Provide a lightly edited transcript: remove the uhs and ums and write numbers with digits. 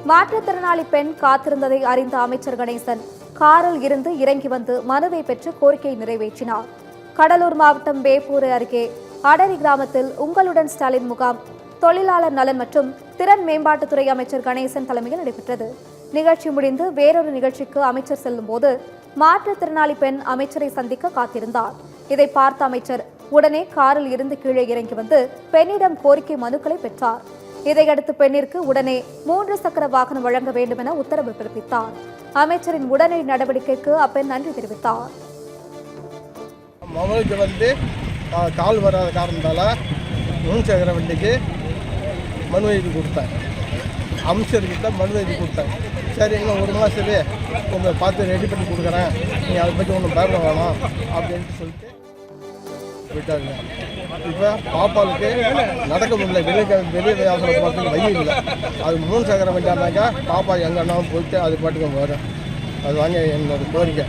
மாற்றுத்திறனாளி பெண் காத்திருந்ததை அறிந்த அமைச்சர் கணேசன் காரில் இருந்து இறங்கி வந்து மனுவை பெற்று கோரிக்கையை நிறைவேற்றினார். கடலூர் மாவட்டம் வேப்பூர் அருகே அடரி கிராமத்தில் உங்களுடன் ஸ்டாலின் முகாம் தொழிலாளர் நலன் மற்றும் திறன் மேம்பாட்டுத்துறை அமைச்சர் கணேசன் தலைமையில் நடைபெற்றது. நிகழ்ச்சி முடிந்து வேறொரு நிகழ்ச்சிக்கு அமைச்சர் செல்லும் போது மாற்றுத்திறனாளி பெண் அமைச்சரை சந்திக்க காத்திருந்தார். இதை பார்த்த அமைச்சர் உடனே காரில் இருந்து கீழே இறங்கி வந்து பெண்ணிடம் கோரிக்கை மனுக்களை பெற்றார். இதையடுத்து பெண்ணிற்கு உடனே 3 சக்கர வாகனம் வழங்க வேண்டும் என உத்தரவு பிறப்பித்தார். அமைச்சரின் உடனடி நடவடிக்கைக்கு அப்பெண் நன்றி தெரிவித்தார். மகளுக்கு வந்து கால் வராத காரணத்தால் 3 சக்கர வண்டிக்கு மனு எழுதி கொடுத்தேன். அமைச்சர்கிட்ட மனு எழுதி கொடுத்தேன். சரி, இன்னும் 1 மாதத்துலேயே உங்களை பார்த்து ரெடி பண்ணி கொடுக்குறேன், நீங்கள் அதை பற்றி ஒன்றும் பயப்பட வேணாம் அப்படின்ட்டு சொல்லிட்டு விட்டாங்க. இப்போ பாப்பாவுக்கு நடக்க முடியல, வெளியே வியாபாரம் போகிறதுக்கு வழி இல்லை. அது 3 சக்கர வண்டியானாக்கா பாப்பா எங்கன்னா போயிட்டு அது பாட்டுக்கு வரும். அது வாங்க என்னோட கோரிக்கை.